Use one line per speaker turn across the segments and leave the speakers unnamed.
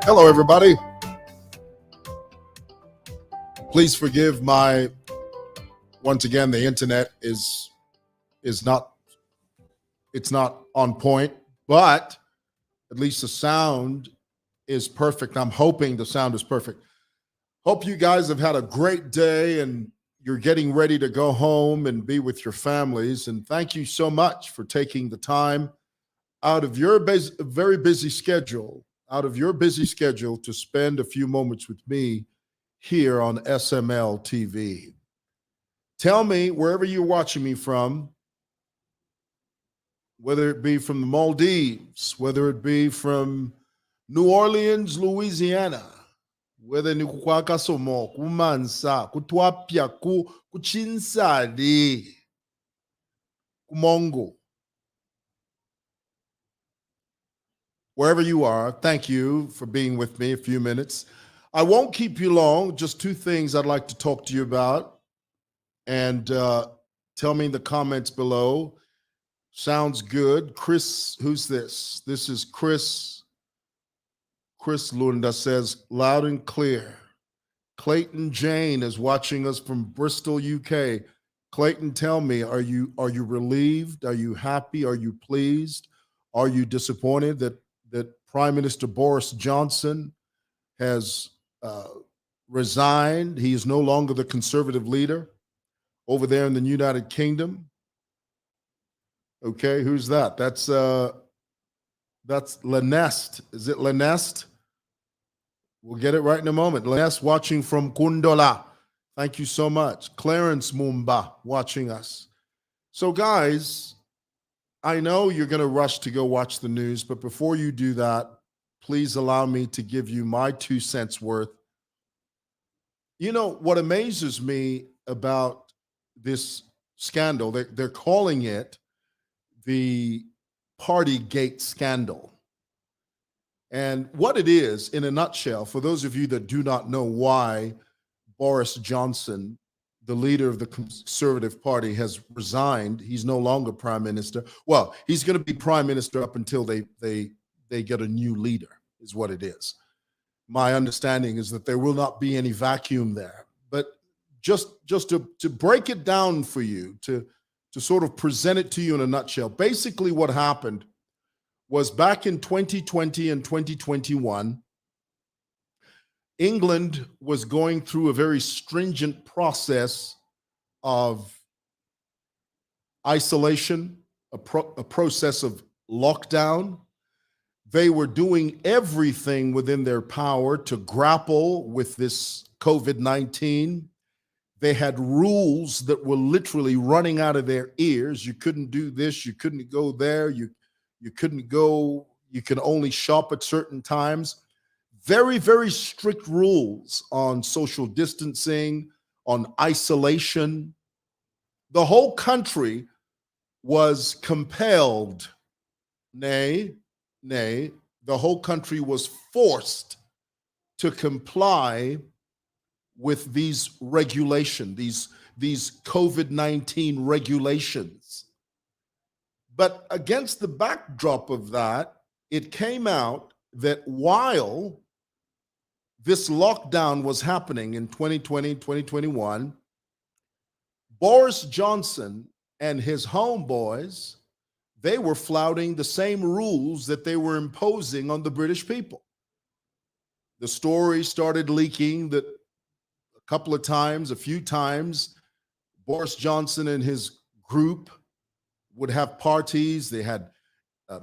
Hello, everybody. Please forgive my, once again, the internet is not, it's not on point, but at least the sound is perfect. I'm hoping the sound is perfect. Hope you guys have had a great day and you're getting ready to go home and be with your families. And thank you so much for taking the time out of your very busy schedule, to spend a few moments with me here on SML TV. Tell me, wherever you're watching me from, whether it be from the Maldives, whether it be from New Orleans, Louisiana, whether ni kukwakasomo, kumansa, kutwapya, kuchinsadi, kumongo. Wherever you are, thank you for being with me a few minutes. I won't keep you long, just two things I'd like to talk to you about. And tell me in the comments below. Sounds good. Chris, who's this? This is Chris. Chris Lunda says, loud and clear. Clayton Jane is watching us from Bristol, UK. Clayton, tell me, are you relieved? Are you happy? Are you pleased? Are you disappointed that Prime Minister Boris Johnson has resigned? He is no longer the conservative leader over there in the United Kingdom. Okay, who's that? That's Lenest. Is it Lenest? We'll get it right in a moment. Lenest watching from Kundola. Thank you so much. Clarence Mumba watching us. So guys, I know you're going to rush to go watch the news, but before you do that, please allow me to give you my 2 cents worth. You know, what amazes me about this scandal, they're calling it the Partygate scandal. And what it is, in a nutshell, for those of you that do not know why Boris Johnson, the leader of the Conservative Party, has resigned, he's no longer prime minister. Well, he's going to be prime minister up until they get a new leader, is what it is. My understanding is that there will not be any vacuum there. But just to break it down for you, to sort of present it to you in a nutshell, basically what happened was back in 2020 and 2021, England was going through a very stringent process of isolation, a process of lockdown. They were doing everything within their power to grapple with this COVID-19. They had rules that were literally running out of their ears. You couldn't do this, you couldn't go there, you couldn't go, you can only shop at certain times. Very, very strict rules on social distancing, on isolation. The whole country was compelled, the whole country was forced to comply with these regulations, these COVID-19 regulations. But against the backdrop of that, it came out that while this lockdown was happening in 2020, 2021, Boris Johnson and his homeboys, they were flouting the same rules that they were imposing on the British people. The story started leaking that a few times, Boris Johnson and his group would have parties. They had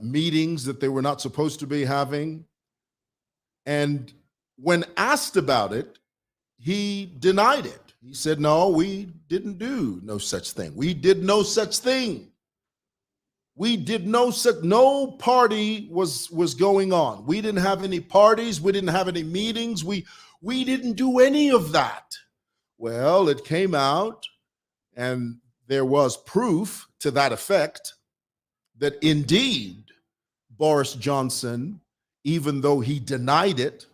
meetings that they were not supposed to be having. And when asked about it, he denied it. He said, no, we didn't do no such thing. We did no such thing. No party was going on. We didn't have any parties. We didn't have any meetings. We didn't do any of that. Well, it came out, and there was proof to that effect that indeed Boris Johnson, even though he denied it,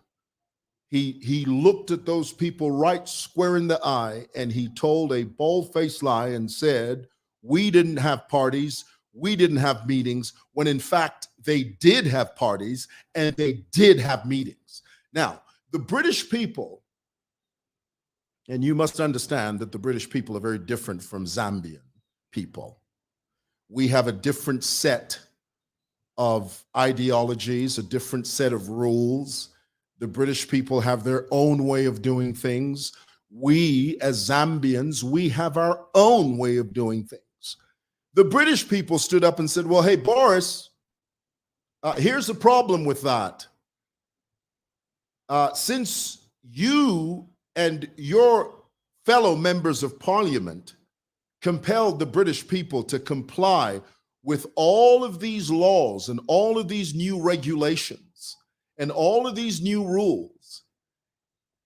he looked at those people right square in the eye, and he told a bold-faced lie and said, we didn't have parties, we didn't have meetings, when in fact they did have parties and they did have meetings. Now, the British people, and you must understand that the British people are very different from Zambian people. We have a different set of ideologies, a different set of rules. The British people have their own way of doing things. We, as Zambians, we have our own way of doing things. The British people stood up and said, well, hey, Boris, here's the problem with that. Since you and your fellow members of parliament compelled the British people to comply with all of these laws and all of these new regulations and all of these new rules,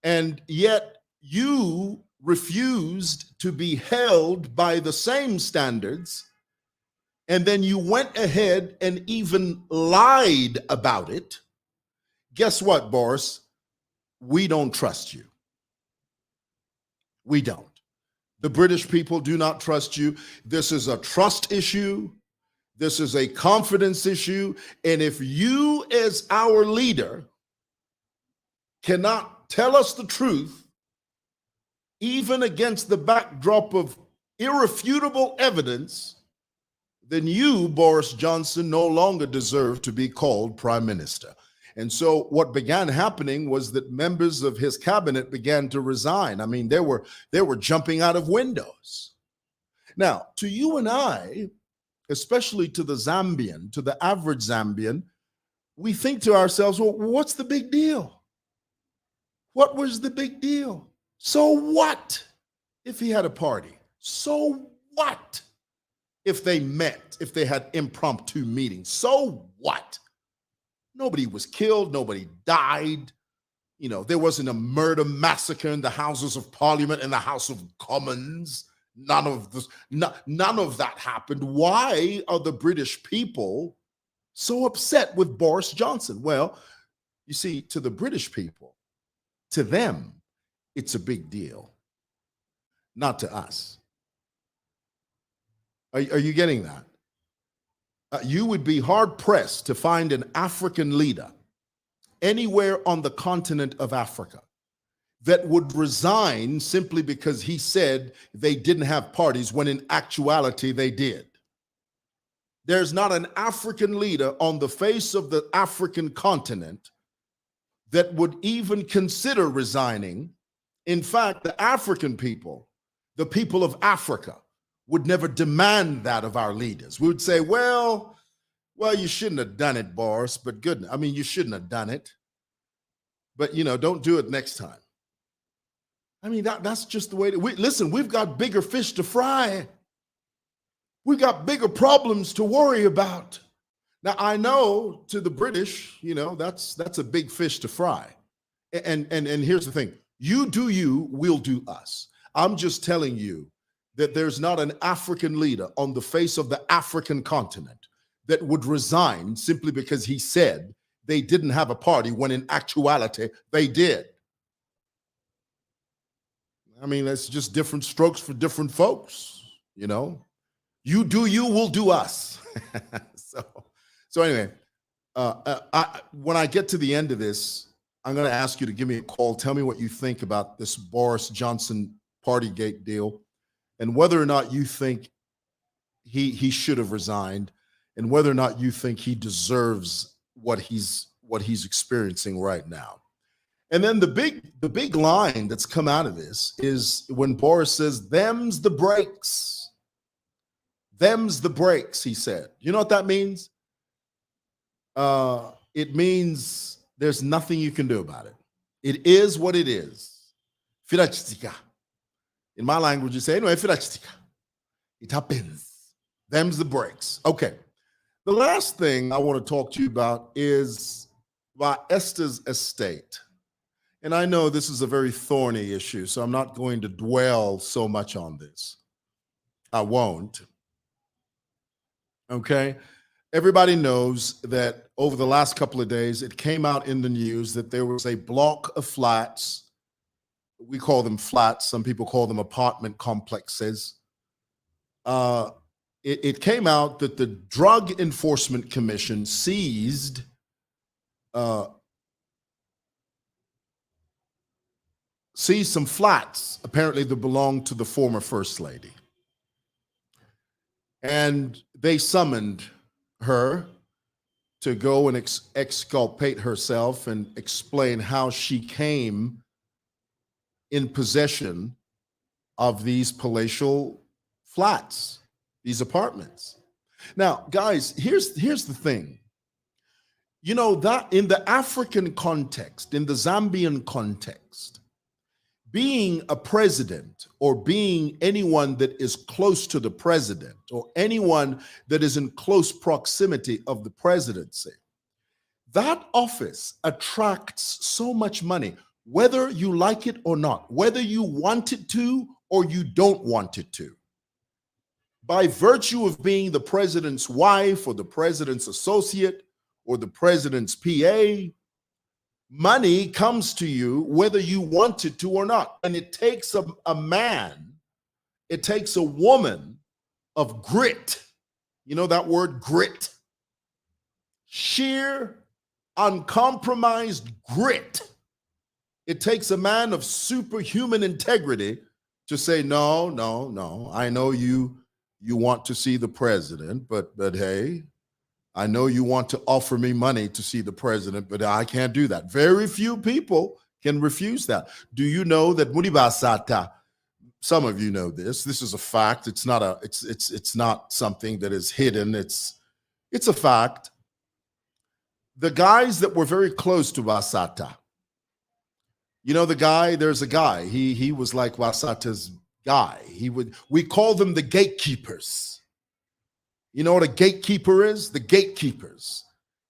and yet you refused to be held by the same standards, and then you went ahead and even lied about it, guess what, Boris? We don't trust you. We don't. The British people do not trust you. This is a trust issue. This is a confidence issue. And if you, as our leader, cannot tell us the truth, even against the backdrop of irrefutable evidence, then you, Boris Johnson, no longer deserve to be called prime minister. And so what began happening was that members of his cabinet began to resign. I mean, they were jumping out of windows. Now, to you and I, especially to the Zambian, to the average Zambian, we think to ourselves, well, what's the big deal? What was the big deal? So what if he had a party? So what if they met, if they had impromptu meetings? So what? Nobody was killed. Nobody died. You know, there wasn't a murder massacre in the Houses of Parliament and the House of Commons. None of that happened. Why are the British people so upset with Boris Johnson? Well, you see, to the British people, to them, it's a big deal, not to us. Are you getting that? You would be hard-pressed to find an African leader anywhere on the continent of Africa that would resign simply because he said they didn't have parties when in actuality they did. There's not an African leader on the face of the African continent that would even consider resigning. In fact, the African people, the people of Africa, would never demand that of our leaders. We would say, well, you shouldn't have done it, Boris, but goodness, I mean, you shouldn't have done it. But, you know, don't do it next time. I mean, that's just the way listen, we've got bigger fish to fry. We've got bigger problems to worry about. Now, I know to the British, you know, that's a big fish to fry. And here's the thing. You do you, we'll do us. I'm just telling you that there's not an African leader on the face of the African continent that would resign simply because he said they didn't have a party when in actuality they did. I mean, that's just different strokes for different folks, you know. You do you, we'll do us. So anyway, when I get to the end of this, I'm going to ask you to give me a call. Tell me what you think about this Boris Johnson Partygate deal, and whether or not you think he should have resigned, and whether or not you think he deserves what he's experiencing right now. And then the big line that's come out of this is when Boris says, "Them's the breaks." Them's the breaks, he said. You know what that means? It means there's nothing you can do about it. It is what it is. In my language, you say, anyway, it happens. Them's the breaks. Okay. The last thing I want to talk to you about is about Esther's estate. And I know this is a very thorny issue, so I'm not going to dwell so much on this. I won't. Okay? Everybody knows that over the last couple of days, it came out in the news that there was a block of flats. We call them flats. Some people call them apartment complexes. It came out that the Drug Enforcement Commission seized see some flats, apparently that belonged to the former First Lady. And they summoned her to go and exculpate herself and explain how she came in possession of these palatial flats, these apartments. Now, guys, here's the thing. You know, that in the African context, in the Zambian context, being a president or being anyone that is close to the president or anyone that is in close proximity of the presidency, that office attracts so much money, whether you like it or not, whether you want it to or you don't want it to. By virtue of being the president's wife or the president's associate or the president's PA, money comes to you whether you want it to or not. And it takes a man, it takes a woman of grit. You know that word, grit? Sheer, uncompromised grit. It takes a man of superhuman integrity to say, no, I know you want to see the president, but hey, I know you want to offer me money to see the president, but I can't do that. Very few people can refuse that. Do you know that Muribasata, some of you know this is a fact. It's not something that is hidden. It's a fact. The guys that were very close to Basata, you know, there's a guy, he was like Wasata's guy. We call them the gatekeepers. You know what a gatekeeper is? The gatekeepers.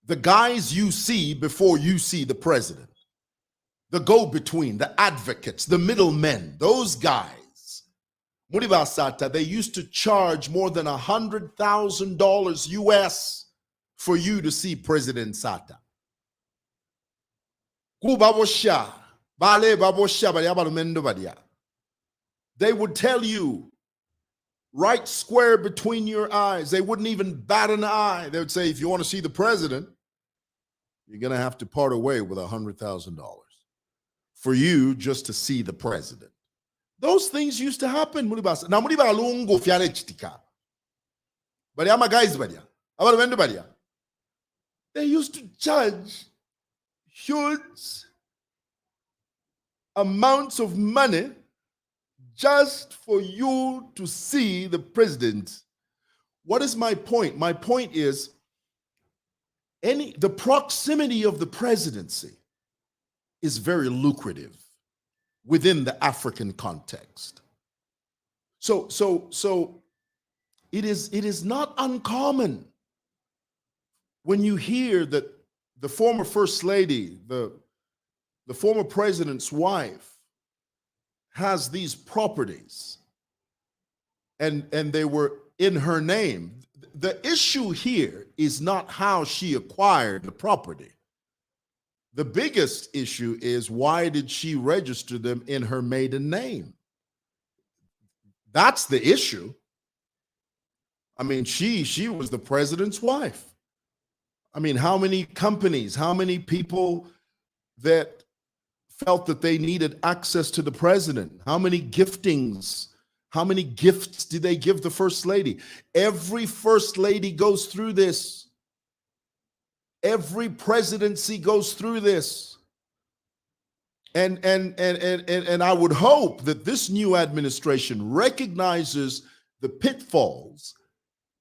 The guys you see before you see the president. The go-between, the advocates, the middlemen, those guys. Muribasata, they used to charge more than $100,000 US for you to see President Sata. They would tell you, right square between your eyes. They wouldn't even bat an eye. They would say, if you want to see the president, you're going to have to part away with $100,000 for you just to see the president. Those things used to happen. They used to charge huge amounts of money just for you to see the president. What is my point? My point is the proximity of the presidency is very lucrative within the African context. So it is not uncommon when you hear that the former First Lady, the former president's wife, has these properties and they were in her name. The issue here is not how she acquired the property. The biggest issue is, why did she register them in her maiden name? That's the issue. I mean, she was the president's wife. I mean, how many companies, how many people that felt that they needed access to the president? How many giftings? How many gifts did they give the First Lady? Every First Lady goes through this. Every presidency goes through this. And I would hope that this new administration recognizes the pitfalls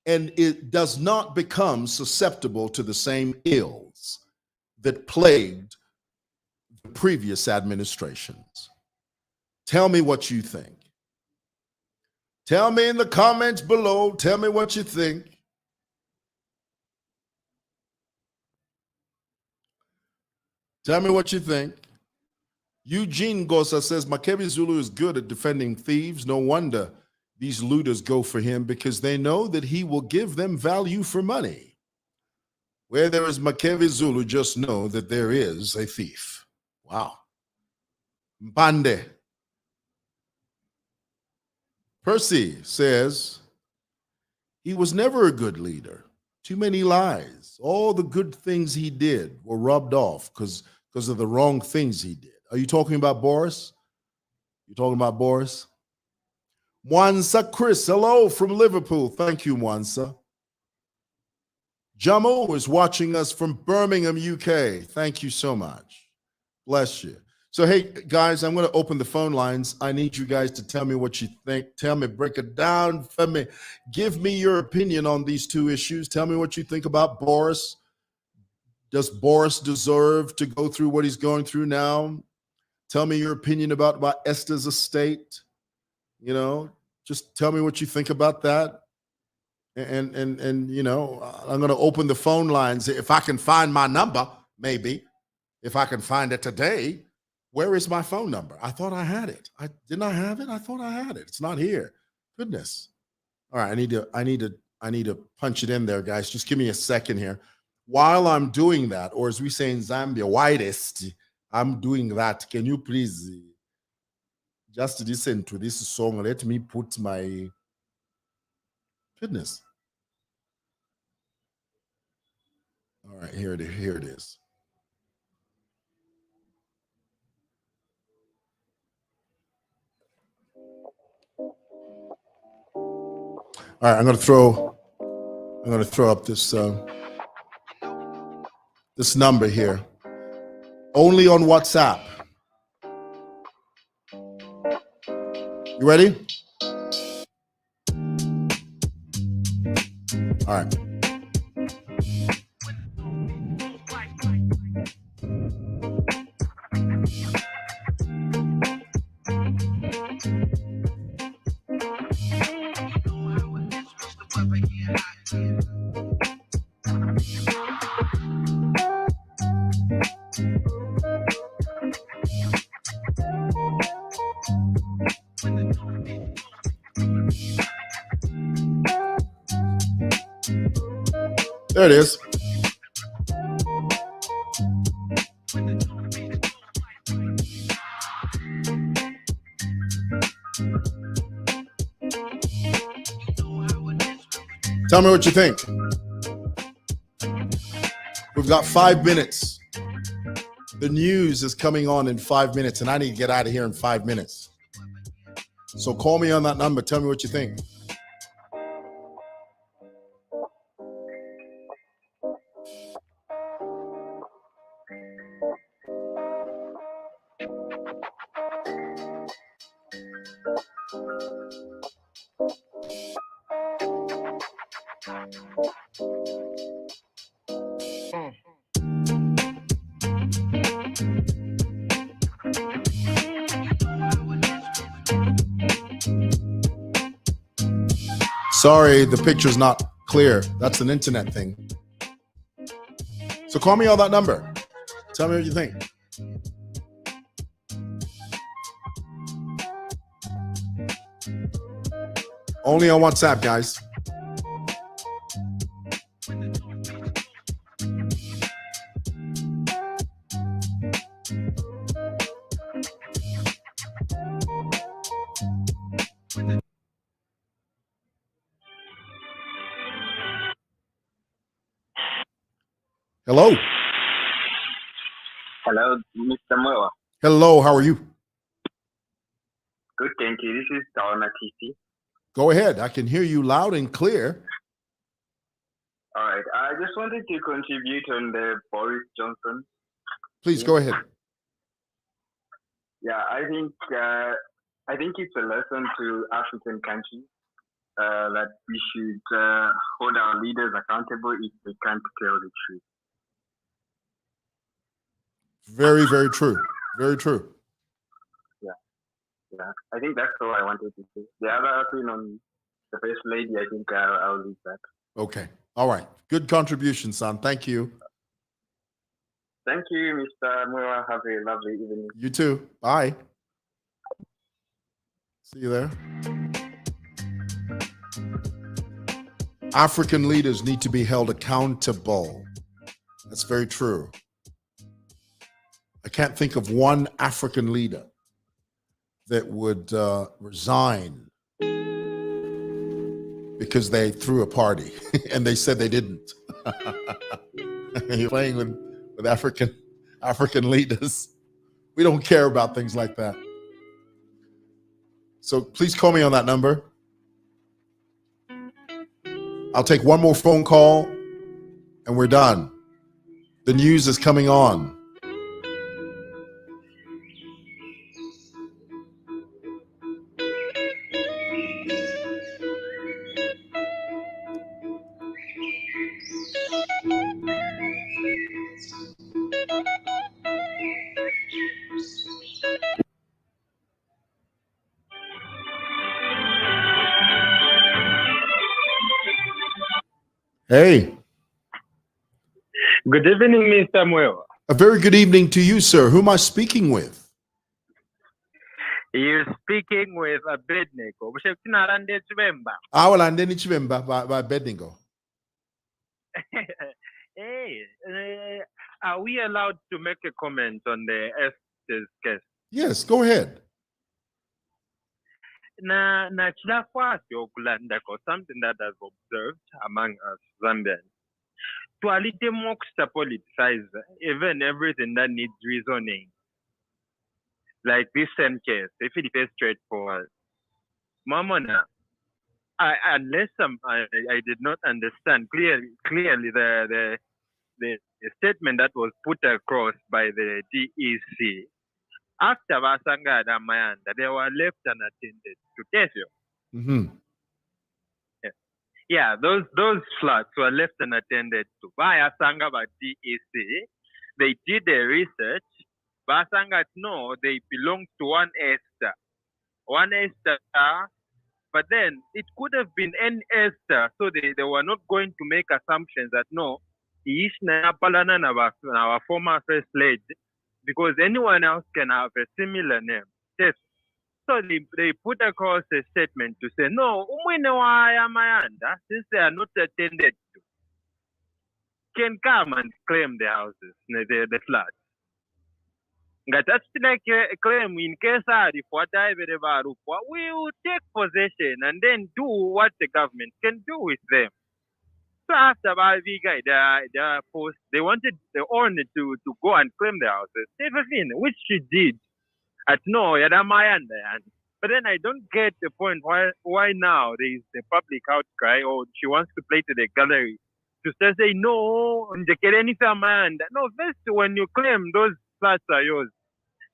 and it does not become susceptible to the same ills that plagued the previous administrations. Tell me what you think. Tell me in the comments below. Tell me what you think. Tell me what you think. Eugene Gosa says, Makebi Zulu is good at defending thieves. No wonder these looters go for him, because they know that he will give them value for money. Where there is Makebi Zulu, just know that there is a thief. Wow. Mbande. Percy says, he was never a good leader. Too many lies. All the good things he did were rubbed off because of the wrong things he did. Are you talking about Boris? You talking about Boris? Mwansa Chris, hello from Liverpool. Thank you, Mwansa. Jamo is watching us from Birmingham, UK. Thank you so much. Bless you. So, hey, guys, I'm going to open the phone lines. I need you guys to tell me what you think. Tell me, break it down for me. Give me your opinion on these two issues. Tell me what you think about Boris. Does Boris deserve to go through what he's going through now? Tell me your opinion about Esther's estate. You know, just tell me what you think about that. And you know, I'm going to open the phone lines. If I can find my number, maybe. If I can find it today. Where is my phone number? I thought I had it. Didn't I have it? I thought I had it. It's not here. Goodness. All right, I need to punch it in there, guys. Just give me a second here. While I'm doing that, or as we say in Zambia, widest, I'm doing that. Can you please just listen to this song? Let me put my goodness. All right, here it is. All right, I'm going to throw up this this number here. Only on WhatsApp. You ready? All right. There it is. Tell me what you think. We've got 5 minutes. The news is coming on in 5 minutes, and I need to get out of here in 5 minutes. So call me on that number. Tell me what you think. Sorry, the picture's not clear. That's an internet thing. So call me on that number. Tell me what you think. Only on WhatsApp, guys. Hello.
Hello, Mr. Moa.
Hello, how are you?
Good, thank you. This is Tawana TC.
Go ahead. I can hear you loud and clear.
All right. I just wanted to contribute on the Boris Johnson.
Please go ahead.
Yeah, I think it's a lesson to African countries that we should hold our leaders accountable if they can't tell the truth.
Very, very true. Very true.
Yeah. I think that's all I wanted to say. The other thing on the First Lady, I think I'll leave that.
Okay. All right. Good contribution, son. Thank you.
Thank you, Mr. Moa. Have a lovely evening.
You too. Bye. See you there. African leaders need to be held accountable. That's very true. I can't think of one African leader that would resign because they threw a party and they said they didn't. You're playing with African leaders. We don't care about things like that. So please call me on that number. I'll take one more phone call and we're done. The news is coming on. Hey.
Good evening, Mr. Muewa.
A very good evening to you, sir. Who am I speaking with?
You're speaking with Abednego.
Awalande Nichibemba by Bedingo.
Hey, are we allowed to make a comment on the Esther's case?
Yes, go ahead.
Na chilakwati okulandako something that I've observed among us Zambians. Tualite moksta politicize even everything that needs reasoning. Like this same case, if it is straightforward. Mamona, unless I did not understand clearly the statement that was put across by the DEC. After Vasanga and Mayanda, they were left unattended to Tesio.
Mm-hmm.
Yeah, those flats were left unattended to. By Asanga by DEC, they did the research. Basanga, no, they belong to one Esther. One Esther, but then it could have been an Esther, so they were not going to make assumptions that no, he is our former first lady, because anyone else can have a similar name. Yes. So they put across a statement to say, no, since they are not attended to, can come and claim the houses, the flats. That's like a claim in case we will take possession and then do what the government can do with them. So after their post, they wanted the owner to go and claim the houses, everything, which she did. At no, but then I don't get the point why now there is the public outcry or she wants to play to the gallery to say no, no, first when you claim those flats are yours,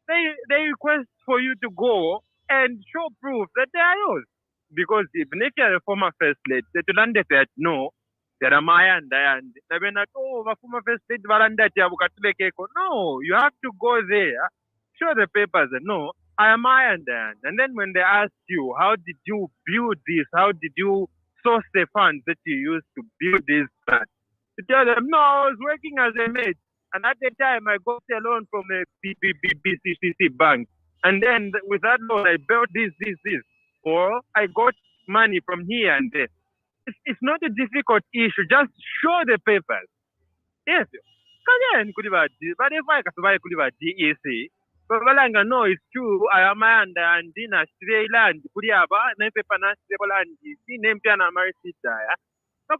they request for you to go and show proof that they are yours. Because even if you're a former first lady, they land that no, there are and they've been like, oh, former first lady, no, you have to go there, show the papers and no, I am and then when they ask you, how did you build this? How did you source the funds that you used to build this plant? You tell them, no, I was working as a maid. And at the time, I got a loan from a BCCC bank. And then with that loan, I built this. Or I got money from here and there. It's not a difficult issue. Just show the papers. Yes. But if I could DEC, but no, it's true. I am and Dina Land, Kuriaba, Nepepa National Land, name Piana Marisita. I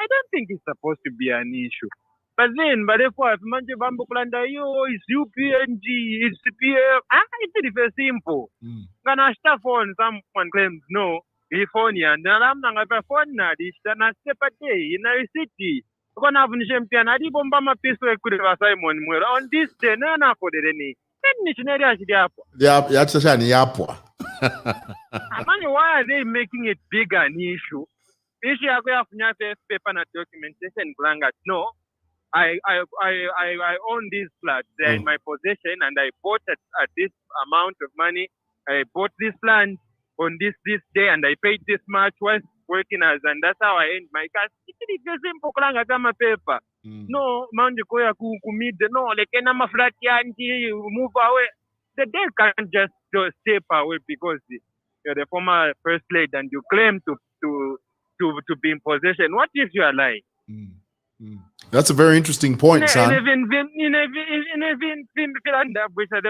don't think it's supposed to be an issue. But if Manje Bambuklanda, it's UPNG, it's CPF, it's very simple. Gonna start on someone claims no, California, and I'm not a phone, this and a separate day in a city. Gonna have champion, I did Bombama Peace Simon on this day, no, for the any. Why are they making it big an issue? Paper documentation no. I own these flats. They're in my possession and I bought at this amount of money. I bought this land on this day and I paid this much while working as, and that's how I end my cash. It's a simple paper. No, man, no, like a flat move away. The day can't just step away because you're the former first lady and you claim to be in possession. What if you are lying?
That's a very interesting point, son.
The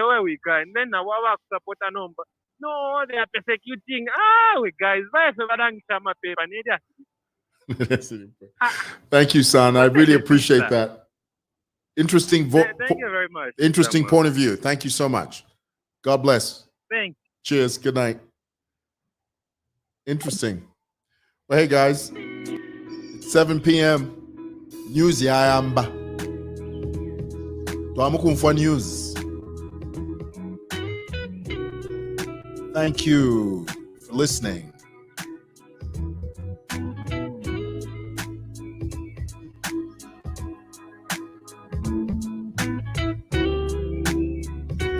way we can, then our support a number. No, they are persecuting. Guys,
thank you, son. I really appreciate that. Interesting
thank you very much.
Interesting point of view. Thank you so much. God God bless.
Thank
Cheers. Good night. Interesting. Well, hey guys, it's 7 p.m. News yayamba. Twamukumfwa news. Thank you for listening.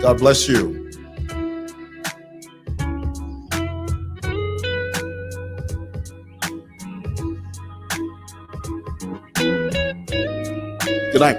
God bless you. Good night.